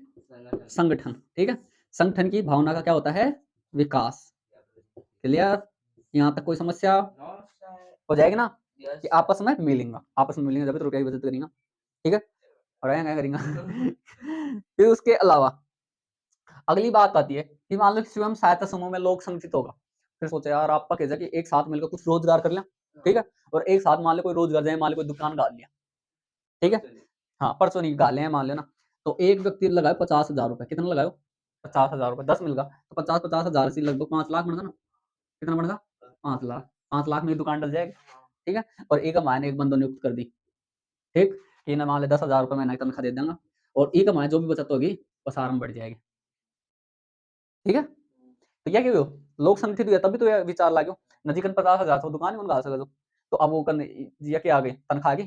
संगठन। ठीक है, संगठन की भावना का क्या होता है? विकास। क्लियर? यहाँ तक कोई समस्या हो जाएगी ना? कि आपस में मिलेंगे, आपस में मिलेंगे जब तो रुपया की बचत करेंगे। ठीक है, और क्या करेंगे फिर उसके अलावा अगली बात आती है कि मान लो स्वयं सहायता समूह में लोग संगठित होगा। फिर सोचे यार आपका कैसा कि एक साथ मिलकर कुछ रोजगार कर लें। ठीक है, और एक साथ मान लो कोई रोजगार जाए, मान लो कोई दुकान डाल लिया। ठीक है, हाँ, परसों नहीं गाले हैं मान लेना। तो एक व्यक्ति लगाए 50,000 रुपए। कितना लगाओ? 50,000 रुपए। 10 मिल गया तो 50,000 से लगभग 5 लाख बन गया ना। कितना बन गया? 5 लाख। 5 लाख में दुकान डल जाएगी। ठीक है, और एक हमारे ने एक बंदो नियुक्त कर दी। ठीक, ये ना मान ले 10,000 रुपए महीना तनख्वाह दे देंगे, और एक हमारे जो भी बचत होगी वो सारा में बढ़ जाएगी। ठीक है, तो क्या क्यों लोग संगठित हुए तभी तो ये विचार लागो नजीकन 50,000 तो दुकान ही उनका सके। तो अब वो करने ये क्या आ गई तनख्वाह की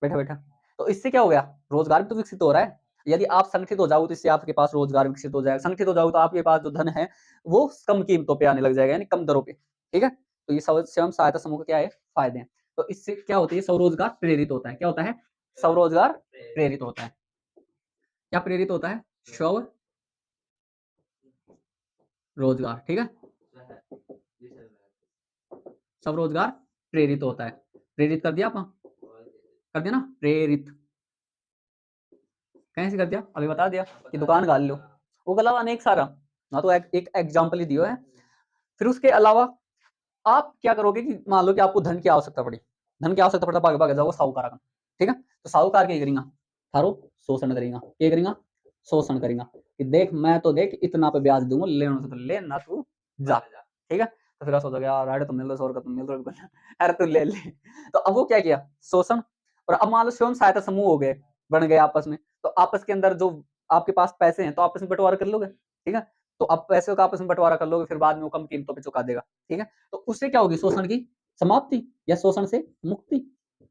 बैठा बैठा। तो इससे क्या हो गया? रोजगार भी तो विकसित हो रहा है। यदि आप संगठित हो जाओ तो इससे आपके पास रोजगार विकसित हो जाएगा। संगठित हो जाओ तो आपके पास जो धन है वो कम कीमतों पे आने लग जाएगा, यानी कम दरों पे। ठीक है, तो ये स्वयं सहायता समूह के क्या है? फायदे हैं। तो इससे क्या होती है? स्वरोजगार प्रेरित होता है। क्या होता है? स्वरोजगार प्रेरित होता है। क्या प्रेरित होता है? स्व रोजगार। ठीक है, स्वरोजगार प्रेरित होता है। प्रेरित कर दिया आप? कर दिया ना प्रेरित? कैसे कर दिया? अभी बता दिया कि दुकान गाल लो। वो अलावा अनेक सारा ना, तो एक एग्जाम्पल ही दियो है। फिर उसके अलावा आप क्या करोगे कि मान लो कि आपको धन की आवश्यकता पड़ी। धन की आवश्यकता पड़ता भाग भाग जाओ साहूकार का। ठीक है, तो साहूकार क्या करेगा? थारो शोषण करेगा। क्या करेगा? शोषण करेगा कि देख मैं तो देख इतना पे ब्याज दूंगा, लेना तो ले ना तू जा। ठीक है, तो फिर सोचोगे यार राइड तो मिल रहा 100 रुपये तो मिल रहा, अरे तू ले ले। तो अब वो क्या किया? शोषण। और अब मान लो स्वयं सहायता समूह हो गए, बन गए आपस में, तो आपस के अंदर जो आपके पास पैसे हैं तो आपस में बंटवारा कर लोगे। ठीक है, तो अब पैसे का आपस में बंटवारा कर लोगे, फिर बाद में वो कम कीमतों पे चुका देगा। ठीक है, तो उससे क्या होगी? शोषण की समाप्ति या शोषण से मुक्ति।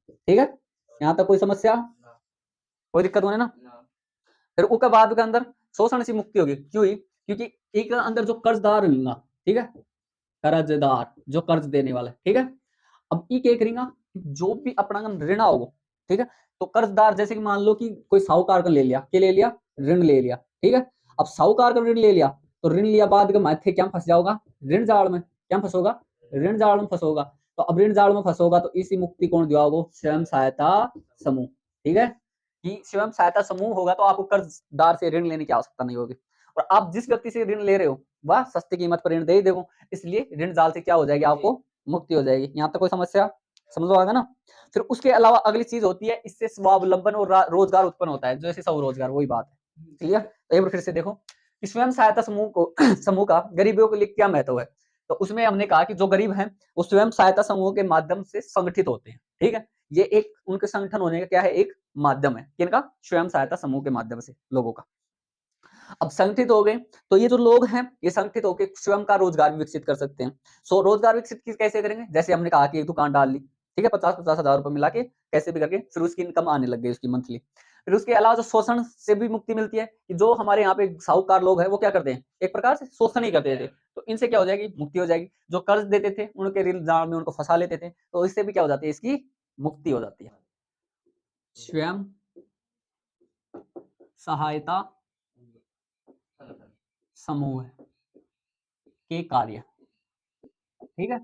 ठीक है, यहाँ तक कोई समस्या, कोई दिक्कत होने ना? फिर उसके बाद के अंदर शोषण से मुक्ति होगी। क्यों हुई? क्योंकि एक अंदर जो कर्जदार होगा, ठीक है, कर्जदार जो कर्ज देने वाला है, ठीक है, अब ये क्या करेगा? जो भी अपना ऋण आओगे, ठीक है, तो कर्जदार जैसे कि मान लो कि कोई साहूकार का ले लिया, क्या ले लिया? ऋण ले लिया। ठीक है, अब साहूकार का ऋण ले लिया, तो ऋण लिया बाद में माथे क्या फंस जाओगा? ऋण जाल में। क्या फंसोगा? ऋण जाल में फंसोगा। तो अब ऋण जाल में फंसोगा तो इसी मुक्ति कौन दिलाओगे? स्वयं सहायता समूह। ठीक है, कि स्वयं सहायता समूह होगा तो आपको कर्जदार से ऋण लेने की आवश्यकता नहीं होगी, और आप जिस व्यक्ति से ऋण ले रहे हो वह सस्ती कीमत पर ऋण दे ही देगा, इसलिए ऋण जाल से क्या हो जाएगी? आपको मुक्ति हो जाएगी। यहाँ तक कोई समस्या समझ आएगा ना? फिर उसके अलावा अगली चीज होती है, इससे स्वावलंबन और रोजगार उत्पन्न होता है, जैसे स्वरोजगार, वही बात है। क्लियर? तो एक बार फिर से देखो कि स्वयं सहायता समूह को समूह का गरीबों के लिए क्या महत्व है। तो उसमें हमने कहा कि जो गरीब हैं वो स्वयं सहायता समूह के माध्यम से संगठित होते हैं। ठीक है, ये एक उनके संगठन होने का क्या है? एक माध्यम है। किनका? स्वयं सहायता समूह के माध्यम से लोगों का। अब संगठित हो गए तो ये जो लोग हैं ये संगठित होकर स्वयं का रोजगार भी विकसित कर सकते हैं। सो रोजगार विकसित कैसे करेंगे? जैसे हमने कहा कि एक दुकान डाल ली, ठीक है, 50-50 हजार रुपए मिला के कैसे भी करके फिर उसकी इनकम आने लग गई उसकी मंथली। फिर उसके अलावा जो शोषण से भी मुक्ति मिलती है कि जो हमारे यहाँ पे साहूकार लोग हैं वो क्या करते हैं? एक प्रकार से शोषण ही करते थे, तो इनसे क्या हो जाएगी? मुक्ति हो जाएगी। जो कर्ज देते थे उनके ऋण जाल में उनको फंसा लेते थे, तो इससे भी क्या हो जाती है? इसकी मुक्ति हो जाती है। स्वयं सहायता समूह के कार्य। ठीक है,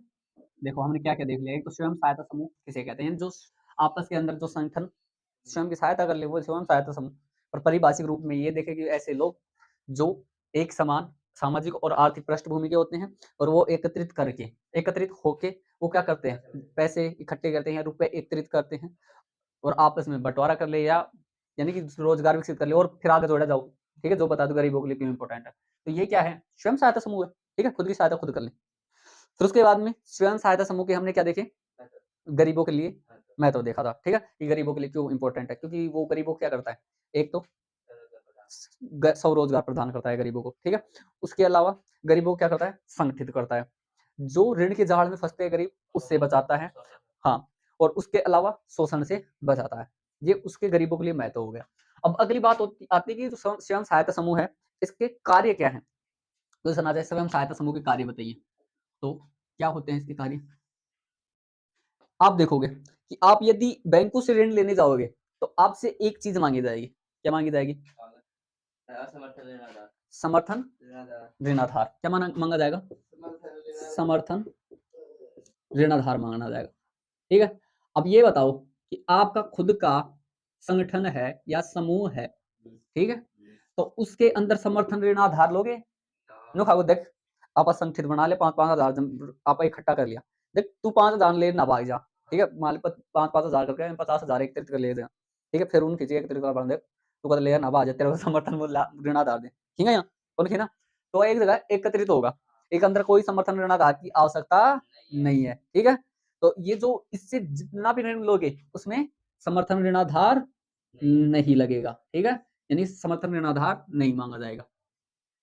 देखो हमने क्या क्या देख लिया, एक तो स्वयं सहायता समूह किसे कहते हैं, जो आपस के अंदर जो संगठन स्वयं की सहायता कर ले वो स्वयं सहायता समूह। और परिभाषिक रूप में ये देखें कि ऐसे लोग जो एक समान सामाजिक और आर्थिक पृष्ठभूमि के होते हैं और वो एकत्रित होके वो क्या करते हैं, पैसे इकट्ठे करते हैं, रुपए एकत्रित करते हैं और आपस में बंटवारा कर ले या यानी कि रोजगार विकसित कर ले और फिर आगे जोड़ा जाओ। ठीक है, जो बता दो गरीबों के लिए क्यों इंपॉर्टेंट है। तो ये क्या है, स्वयं सहायता समूह है। ठीक है, खुद की सहायता खुद कर ले। फिर उसके बाद में स्वयं सहायता समूह के हमने क्या देखे, गरीबों के लिए महत्व देखा था। ठीक है, कि गरीबों के लिए क्यों इंपॉर्टेंट है, क्योंकि वो गरीबों को क्या करता है, एक तो स्वरोजगार प्रदान करता है गरीबों को। ठीक है, उसके अलावा गरीबों को क्या करता है, संगठित करता है, जो ऋण के जाल में फंसते हैं गरीब उससे बचाता है। हाँ, और उसके अलावा शोषण से बचाता है। ये उसके गरीबों के लिए महत्व हो गया। अब अगली बात आती है कि जो स्वयं सहायता समूह है इसके कार्य क्या है। तो सर आ जाए स्वयं सहायता समूह के कार्य बताइए, तो क्या होते हैं इसके कार्य। आप देखोगे कि आप यदि बैंकों से ऋण लेने जाओगे तो आपसे एक चीज मांगी जाएगी। क्या मांगी जाएगी, समर्थन ऋणाधार। क्या मांगा जाएगा, समर्थन ऋणाधार मांगना जाएगा। ठीक है, अब ये बताओ कि आपका खुद का संगठन है या समूह है, ठीक है, तो उसके अंदर समर्थन ऋणाधार लोगे। नो खाओ, देख आप संगठित बना ले, 5,000 आप इकट्ठा कर लिया, देख तू 5,000 ले ना भाग जा। ठीक है, मान 5,000 करके 50,000 एकत्रित कर ले देगा। ठीक है, फिर उन खींचे एकत्रित कर बन दे, तू कर ले ना भाग जा, तेरे को समर्थन ऋणाधार दे। ठीक है, यहाँ कौन खीना तो एक जगह एकत्रित होगा, एक अंदर कोई समर्थन ऋणाधार की आवश्यकता नहीं है। ठीक है, तो ये जो इससे जितना भी ऋण लोगे उसमें समर्थन ऋणाधार नहीं लगेगा। ठीक है, यानी समर्थन ऋणाधार नहीं मांगा जाएगा।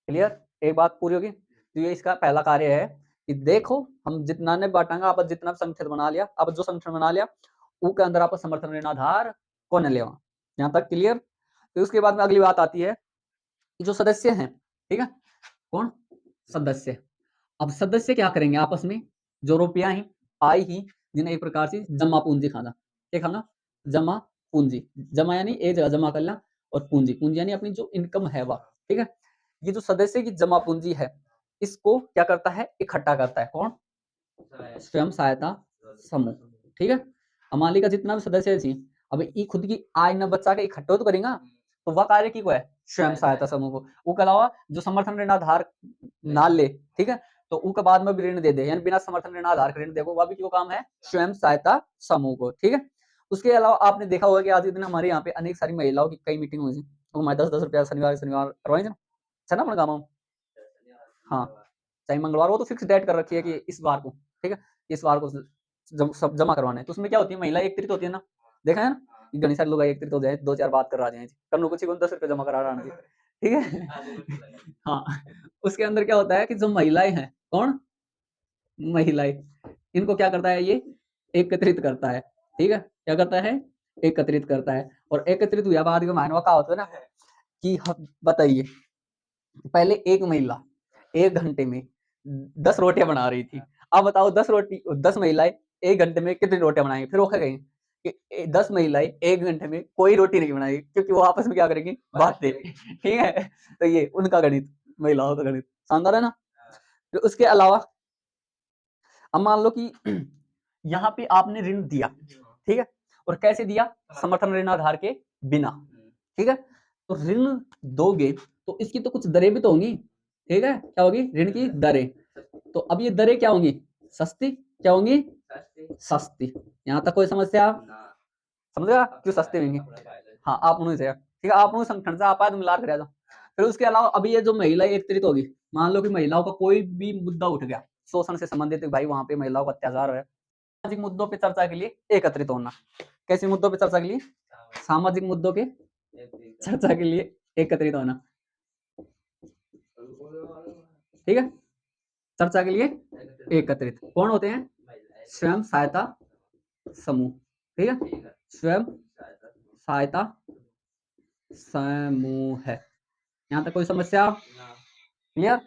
क्लियर, एक बात पूरी होगी। तो ये इसका पहला कार्य है कि देखो हम जितना ने बांटांगा, आप जितना संगठन बना लिया, आप जो संगठन बना लिया उसके अंदर आप समर्थन ऋणाधार कौन ले, यहाँ तक क्लियर। तो उसके बाद में अगली बात आती है कि जो सदस्य हैं, ठीक है, कौन सदस्य। अब सदस्य क्या करेंगे आपस में, जो रुपया ही आई ही जिन्हें एक प्रकार से जमा पूंजी खाना। क्या खाना, जमा पूंजी। जमा यानी एक जगह जमा करना और पूंजी, पूंजी यानी अपनी जो इनकम है वह। ठीक है, ये जो सदस्य की जमा पूंजी है इसको क्या करता है, इकट्ठा करता है कौन, स्वयं सहायता समूह। ठीक है, हमारी का जितना भी सदस्य थी अब ये खुद की आय न बचा के इकट्ठा तो करेगा, तो वह कार्य की को है स्वयं सहायता समूह को। उसके अलावा जो समर्थन ऋणाधार ना ले, ठीक है, तो उसके बाद में भी ऋण दे दे, यानी बिना समर्थन ऋणाधार के ऋण देखो, वह भी क्यों काम है, स्वयं सहायता समूह को। ठीक है, उसके अलावा आपने देखा होगा कि आज के दिन हमारे यहाँ पे अनेक सारी महिलाओं की कई मीटिंग हुई थी, तो हमारे 10-10 रुपया शनिवार करवाई ना, है ना अपने गाँव में। हाँ, चाहे मंगलवार, वो तो फिक्स डेट कर रखी है कि इस बार को, ठीक है, इस बार को सब जमा करवाने। तो उसमें क्या होती है, महिला एकत्रित होती है ना, देखा है ना, घनी सारे लोग एकत्रित हो जाए, 2-4 बात कर रहा जाए, कल कुछ 10 रुपये जमा करा रहा है। ठीक है हाँ, उसके अंदर क्या होता है कि जो महिलाएं हैं, कौन, महिलाएं, इनको क्या करता है, ये एकत्रित करता है। ठीक है, क्या करता है, एकत्रित करता है। और एकत्रित हुआ बाद का मानवा का होता है ना कि बताइए, पहले एक महिला 1 घंटे में 10 रोटियां बना रही थी। अब बताओ 10 महिलाएं 1 घंटे में कितनी रोटियां बनाएंगी, फिर वो क्या कहेंगे कि 10 महिलाएं 1 घंटे में कोई रोटी नहीं बनाएगी, क्योंकि वो आपस में क्या करेंगी, बातें। ठीक है, तो ये उनका गणित, महिलाओं का गणित शानदार है ना। तो उसके अलावा अब मान लो कि यहाँ पे आपने ऋण दिया, ठीक है, और कैसे दिया, समर्थन ऋणाधार के बिना। ठीक है, तो ऋण दोगे तो इसकी तो कुछ दरें भी तो होंगी। ठीक है, क्या होगी, ऋण की दरें। तो अब ये दरें क्या होंगी, सस्ती। क्या होंगी, सस्ती। यहाँ तक कोई समस्या, समझेगा क्यों सस्ती होंगी। हाँ, आप उन्हें से, ठीक है, आप उन्हें संगठन से आप मिला कर जाओ। फिर उसके अलावा अभी ये जो महिला एकत्रित होगी, मान लो कि महिलाओं का कोई भी मुद्दा उठ गया शोषण से संबंधित, भाई वहां पे महिलाओं का अत्याचार है, सामाजिक मुद्दों पे चर्चा के लिए एकत्रित होना। कैसे मुद्दों पे चर्चा के लिए, सामाजिक मुद्दों के चर्चा के लिए एकत्रित होना। ठीक है, चर्चा के लिए एकत्रित कौन होते हैं, स्वयं सहायता समूह। ठीक है, स्वयं सहायता समूह है। यहाँ तक कोई समस्या, क्लियर।